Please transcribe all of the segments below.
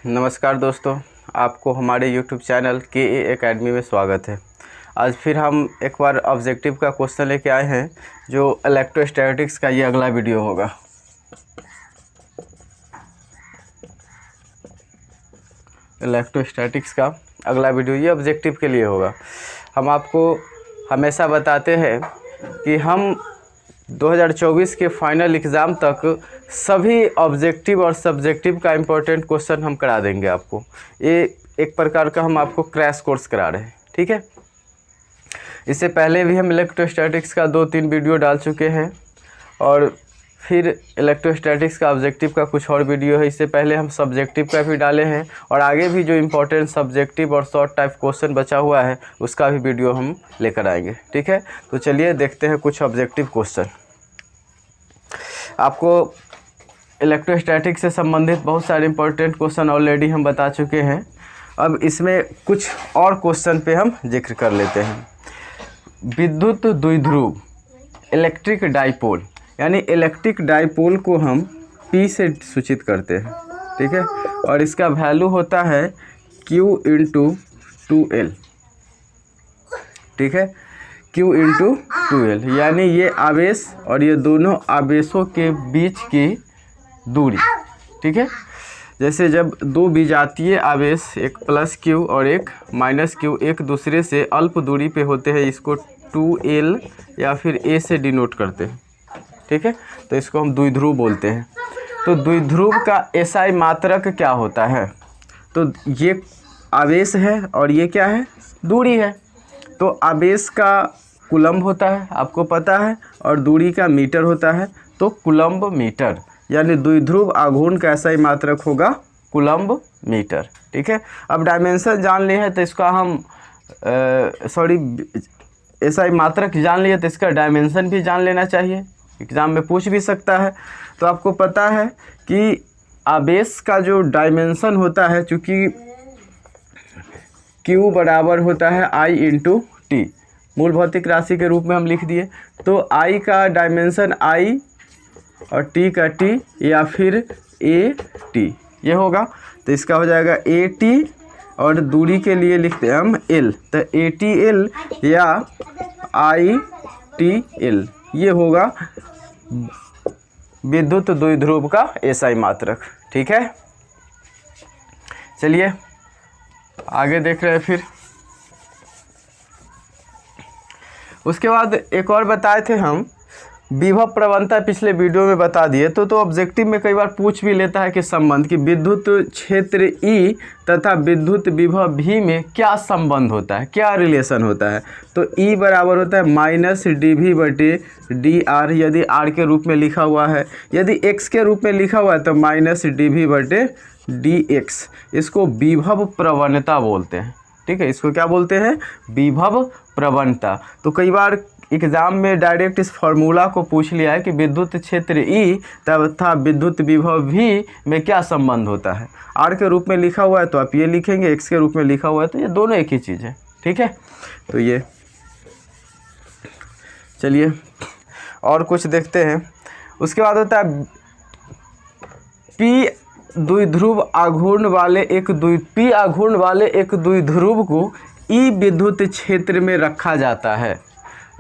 नमस्कार दोस्तों, आपको हमारे YouTube चैनल KA एकेडमी में स्वागत है। आज फिर हम एक बार ऑब्जेक्टिव का क्वेश्चन लेके आए हैं जो इलेक्ट्रोस्टैटिक्स का ये अगला वीडियो होगा। इलेक्ट्रोस्टैटिक्स का अगला वीडियो ये ऑब्जेक्टिव के लिए होगा। हम आपको हमेशा बताते हैं कि हम 2024 के फाइनल एग्ज़ाम तक सभी ऑब्जेक्टिव और सब्जेक्टिव का इम्पोर्टेंट क्वेश्चन हम करा देंगे आपको। ये एक प्रकार का हम आपको क्रैश कोर्स करा रहे हैं, ठीक है। इससे पहले भी हम इलेक्ट्रोस्टैटिक्स का 2-3 वीडियो डाल चुके हैं और फिर इलेक्ट्रोस्टैटिक्स का ऑब्जेक्टिव का कुछ और वीडियो है। इससे पहले हम सब्जेक्टिव का भी डाले हैं और आगे भी जो इम्पोर्टेंट सब्जेक्टिव और शॉर्ट टाइप क्वेश्चन बचा हुआ है उसका भी वीडियो हम लेकर आएंगे, ठीक है। तो चलिए देखते हैं कुछ ऑब्जेक्टिव क्वेश्चन। आपको इलेक्ट्रोस्टैटिक्स से संबंधित बहुत सारे इम्पोर्टेंट क्वेश्चन ऑलरेडी हम बता चुके हैं। अब इसमें कुछ और क्वेश्चन पे हम जिक्र कर लेते हैं। विद्युत द्विध्रुव इलेक्ट्रिक डाइपोल, यानी इलेक्ट्रिक डाइपोल को हम P से सूचित करते हैं, ठीक है। और इसका वैल्यू होता है Q × 2L, ठीक है। Q × 2L, यानी ये आवेश और ये दोनों आवेशों के बीच की दूरी, ठीक है। जैसे जब दो विजातीय आवेश एक +Q और एक -Q एक दूसरे से अल्प दूरी पे होते हैं, इसको 2L या फिर A से डिनोट करते हैं, ठीक है। तो इसको हम द्विध्रुव बोलते हैं। तो द्विध्रुव का SI मात्रक क्या होता है? तो ये आवेश है और ये क्या है? दूरी है। तो आवेश का कूलम्ब होता है, आपको पता है, और दूरी का मीटर होता है, तो कूलम्ब मीटर, यानी द्विध्रुव आघूर्ण का SI मात्रक होगा कूलम्ब मीटर, ठीक है। अब डायमेंशन जान लिए हैं तो इसका हम SI मात्रक जान लिए तो इसका डायमेंशन भी जान लेना चाहिए, एग्ज़ाम में पूछ भी सकता है। तो आपको पता है कि आवेश का जो डायमेंशन होता है, चूँकि Q बराबर होता है I × T, मूल भौतिक राशि के रूप में हम लिख दिए, तो I का डायमेंशन I और T का T या फिर AT ये होगा। तो इसका हो जाएगा AT और दूरी के लिए लिखते हैं हम L, तो ATL या ITL ये होगा विद्युत द्विध्रुव का SI मात्रक, ठीक है। चलिए आगे देख रहे हैं। फिर उसके बाद एक और बताए थे हम विभव प्रवणता, पिछले वीडियो में बता दिए। तो ऑब्जेक्टिव में कई बार पूछ भी लेता है कि संबंध कि विद्युत क्षेत्र E तथा विद्युत विभव V में क्या संबंध होता है, क्या रिलेशन होता है। तो E बराबर होता है -dV/dr, यदि R के रूप में लिखा हुआ है। यदि X के रूप में लिखा हुआ है तो -dV/dx। इसको विभव प्रवणता बोलते हैं, ठीक है। इसको क्या बोलते हैं? विभव प्रवणता। तो कई बार एग्ज़ाम में डायरेक्ट इस फार्मूला को पूछ लिया है कि विद्युत क्षेत्र E तथा विद्युत विभव V में क्या संबंध होता है। R के रूप में लिखा हुआ है तो आप ये लिखेंगे, X के रूप में लिखा हुआ है तो ये दोनों एक ही चीज़ है, ठीक है। तो ये चलिए और कुछ देखते हैं। उसके बाद होता है P द्विध्रुव आघूर्ण वाले एक द्विध्रुव को E विद्युत क्षेत्र में रखा जाता है।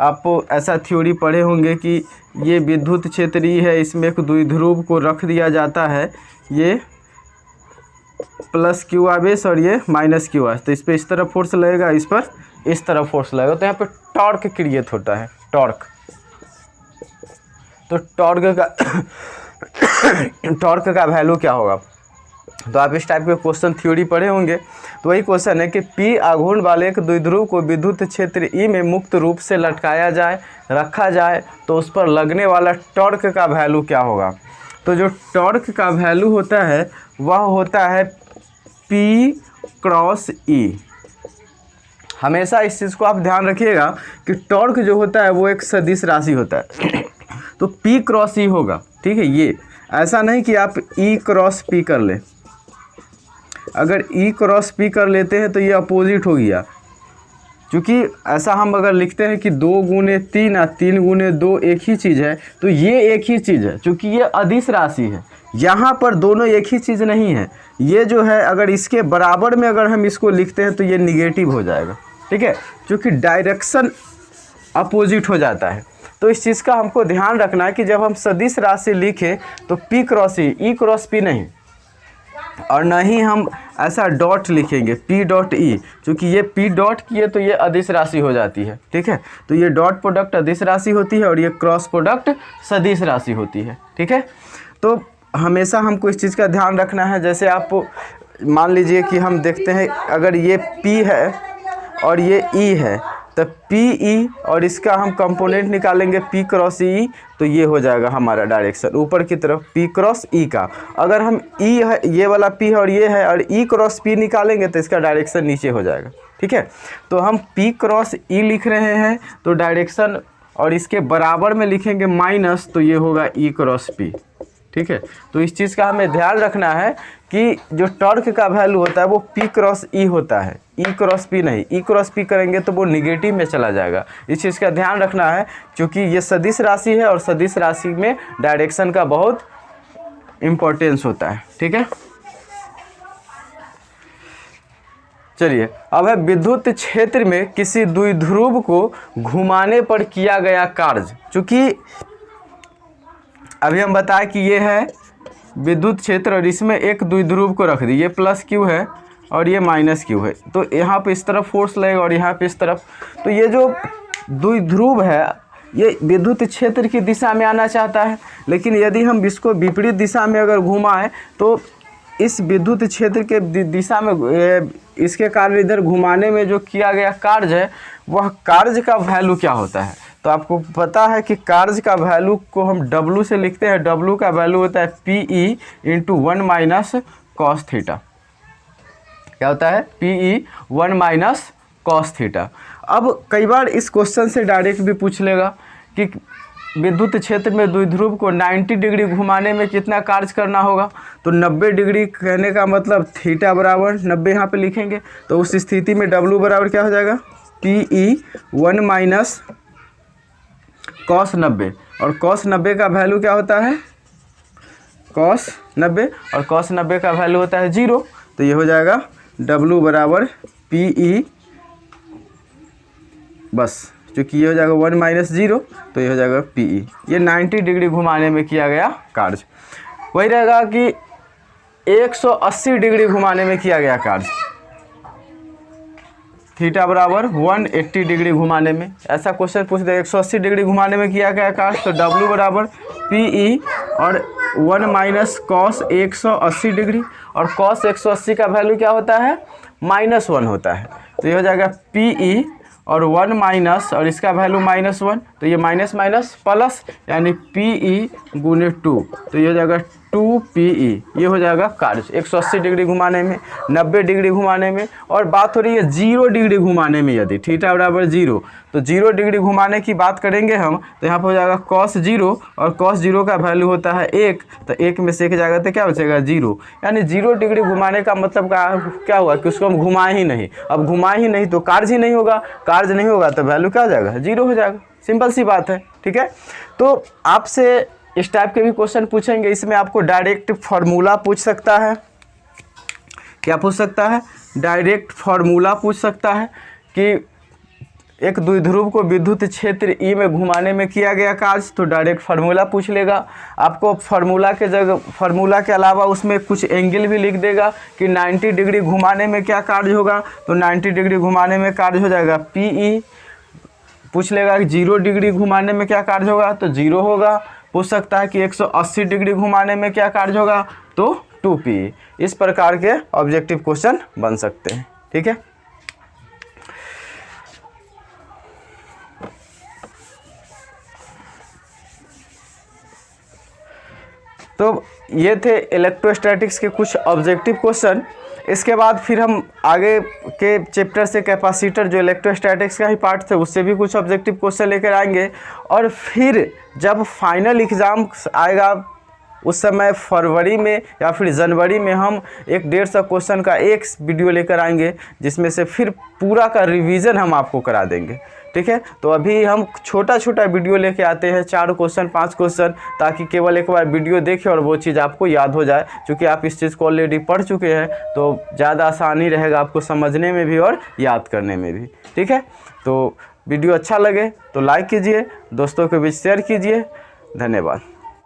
आप ऐसा थ्योरी पढ़े होंगे कि ये विद्युत क्षेत्र E है, इसमें एक द्विध्रुव को रख दिया जाता है, ये +Q आवेश और ये -Q आवेश। तो इस पर इस तरफ फोर्स लगेगा, इस पर इस तरफ फोर्स लगेगा, तो यहाँ पे टॉर्क क्रिएट होता है, टॉर्क। तो टॉर्क का वैल्यू क्या होगा? तो आप इस टाइप के क्वेश्चन थ्योरी पढ़े होंगे। तो वही क्वेश्चन है कि P आघूर्ण वाले एक द्विध्रुव को विद्युत क्षेत्र E में मुक्त रूप से लटकाया जाए, रखा जाए, तो उस पर लगने वाला टॉर्क का वैल्यू क्या होगा? तो जो टॉर्क का वैल्यू होता है वह होता है P×E। हमेशा इस चीज़ को आप ध्यान रखिएगा कि टॉर्क जो होता है वो एक सदिश राशि होता है। तो P×E होगा, ठीक है। ये ऐसा नहीं कि आप E×P कर लें। अगर E×P कर लेते हैं तो ये अपोजिट हो गया, क्योंकि ऐसा हम अगर लिखते हैं कि 2 × 3 या 3 × 2 एक ही चीज़ है, तो ये एक ही चीज़ है, क्योंकि ये अदिश राशि है। यहाँ पर दोनों एक ही चीज़ नहीं है, ये जो है अगर इसके बराबर में अगर हम इसको लिखते हैं तो ये निगेटिव हो जाएगा, ठीक है, क्योंकि डायरेक्शन अपोजिट हो जाता है। तो इस चीज़ का हमको ध्यान रखना है कि जब हम सदिश राशि लिखें तो पी क्रॉस ई क्रॉस पी नहीं, और न ही हम ऐसा डॉट लिखेंगे पी डॉट ई, क्योंकि ये पी डॉट किए तो ये अदिश राशि हो जाती है, ठीक है। तो ये डॉट प्रोडक्ट अदिश राशि होती है और ये क्रॉस प्रोडक्ट सदिश राशि होती है, ठीक है। तो हमेशा हमको इस चीज़ का ध्यान रखना है। जैसे आप मान लीजिए कि हम देखते हैं अगर ये P है और ये E है, तो PE और इसका हम कंपोनेंट निकालेंगे P क्रॉस E, तो ये हो जाएगा हमारा डायरेक्शन ऊपर की तरफ P क्रॉस E का। अगर हम E है, ये वाला P है और ये है, और E क्रॉस P निकालेंगे तो इसका डायरेक्शन नीचे हो जाएगा, ठीक है। तो हम P क्रॉस E लिख रहे हैं तो डायरेक्शन, और इसके बराबर में लिखेंगे माइनस, तो ये होगा E क्रॉस P, ठीक है। तो इस चीज़ का हमें ध्यान रखना है कि जो टॉर्क का वैल्यू होता है वो P क्रॉस E होता है, E क्रॉस P नहीं। E क्रॉस P करेंगे तो वो निगेटिव में चला जाएगा। इस चीज़ का ध्यान रखना है, क्योंकि ये सदिश राशि है और सदिश राशि में डायरेक्शन का बहुत इम्पोर्टेंस होता है, ठीक है। चलिए, अब है विद्युत क्षेत्र में किसी द्विध्रुव को घुमाने पर किया गया कार्य। चूँकि अभी हम बताएं कि ये है विद्युत क्षेत्र और इसमें एक द्विध्रुव को रख दी, ये प्लस क्यू है और ये माइनस क्यू है, तो यहाँ पे इस तरफ फोर्स लगेगा और यहाँ पे इस तरफ। तो ये जो द्विध्रुव है ये विद्युत क्षेत्र की दिशा में आना चाहता है, लेकिन यदि हम इसको विपरीत दिशा में अगर घुमाएं तो इस विद्युत क्षेत्र के दिशा में इसके कार्य इधर घुमाने में जो किया गया कार्य है वह कार्य का वैल्यू क्या होता है। तो आपको पता है कि कार्य का वैल्यू को हम W से लिखते हैं। W का वैल्यू होता है PE into 1 minus cos theta. क्या होता है? PE 1 minus cos theta. अब कई बार इस क्वेश्चन से डायरेक्ट भी पूछ लेगा कि विद्युत क्षेत्र में द्विध्रुव को 90 डिग्री घुमाने में कितना कार्य करना होगा। तो 90 डिग्री कहने का मतलब थीटा बराबर 90 यहाँ पे लिखेंगे। तो उस स्थिति में W बराबर क्या हो जाएगा? PE 1 माइनस कॉस 90, और कॉस 90 का वैल्यू क्या होता है? कॉस 90, और कॉस 90 का वैल्यू होता है 0। तो ये हो जाएगा W बराबर PE, बस क्योंकि ये हो जाएगा 1 माइनस 0, तो ये हो जाएगा PE। ये 90 डिग्री घुमाने में किया गया कार्य। वही रहेगा कि 180 डिग्री घुमाने में किया गया कार्य, थीटा बराबर 180 डिग्री घुमाने में। ऐसा क्वेश्चन पूछ दे 180 डिग्री घुमाने में किया गया कार्य, तो W बराबर PE और 1 माइनस कॉस 180 डिग्री, और कॉस 180 का वैल्यू क्या होता है? -1 होता है। तो ये हो जाएगा PE और 1 माइनस, और इसका वैल्यू -1, तो ये माइनस माइनस प्लस, यानी PE गुने 2, तो ये हो जाएगा 2PE। ये हो जाएगा कार्य 180 डिग्री घुमाने में, 90 डिग्री घुमाने में, और बात हो रही है 0 डिग्री घुमाने में। यदि थीटा बराबर 0, तो 0 डिग्री घुमाने की बात करेंगे हम, तो यहाँ पर हो जाएगा cos 0, और cos 0 का वैल्यू होता है 1, तो 1 में से 1 जाएगा तो क्या बचेगा? 0। यानी 0 डिग्री घुमाने का मतलब क्या हुआ कि उसको हम घुमाए ही नहीं। अब घुमाए ही नहीं तो कार्य ही नहीं होगा, कार्य नहीं होगा तो वैल्यू क्या हो जाएगा? 0 हो जाएगा। सिंपल सी बात है, ठीक है। तो आपसे इस टाइप के भी क्वेश्चन पूछेंगे। इसमें आपको डायरेक्ट फार्मूला पूछ सकता है। क्या पूछ सकता है? डायरेक्ट फार्मूला पूछ सकता है कि एक द्विध्रुव को विद्युत क्षेत्र E में घुमाने में किया गया कार्य, तो डायरेक्ट फार्मूला पूछ लेगा। आपको फार्मूला के जगह, फार्मूला के अलावा उसमें कुछ एंगल भी लिख देगा कि 90 डिग्री घुमाने में क्या कार्य होगा, तो 90 डिग्री घुमाने में कार्य हो जाएगा PE। पूछ लेगा कि 0 डिग्री घुमाने में क्या कार्य होगा, तो 0 होगा। पूछ सकता है कि 180 डिग्री घुमाने में क्या कार्य होगा, तो 2PE। इस प्रकार के ऑब्जेक्टिव क्वेश्चन बन सकते हैं, ठीक है। तो ये थे इलेक्ट्रोस्टैटिक्स के कुछ ऑब्जेक्टिव क्वेश्चन। इसके बाद फिर हम आगे के चैप्टर से कैपेसिटर, जो इलेक्ट्रोस्टैटिक्स का ही पार्ट थे, उससे भी कुछ ऑब्जेक्टिव क्वेश्चन लेकर आएंगे। और फिर जब फाइनल एग्ज़ाम आएगा उस समय फरवरी में या फिर जनवरी में हम 150 क्वेश्चन का एक वीडियो लेकर आएंगे, जिसमें से फिर पूरा का रिवीजन हम आपको करा देंगे, ठीक है। तो अभी हम छोटा छोटा वीडियो लेके आते हैं, 4 क्वेश्चन 5 क्वेश्चन, ताकि केवल एक बार वीडियो देखें और वो चीज़ आपको याद हो जाए। क्योंकि आप इस चीज़ को ऑलरेडी पढ़ चुके हैं तो ज़्यादा आसानी रहेगा आपको समझने में भी और याद करने में भी, ठीक है। तो वीडियो अच्छा लगे तो लाइक कीजिए, दोस्तों के बीच शेयर कीजिए। धन्यवाद।